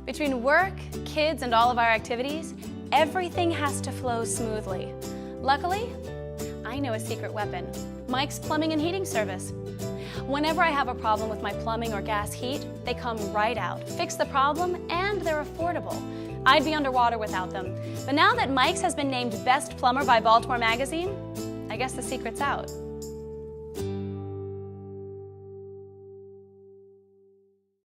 Between work, kids, and all of our activities, everything has to flow smoothly. Luckily, I know a secret weapon: Mike's Plumbing and Heating Service. Whenever I have a problem with my plumbing or gas heat, they come right out, fix the problem, and they're affordable. I'd be underwater without them. But now that Mike's has been named Best Plumber by Baltimore Magazine, I guess the secret's out.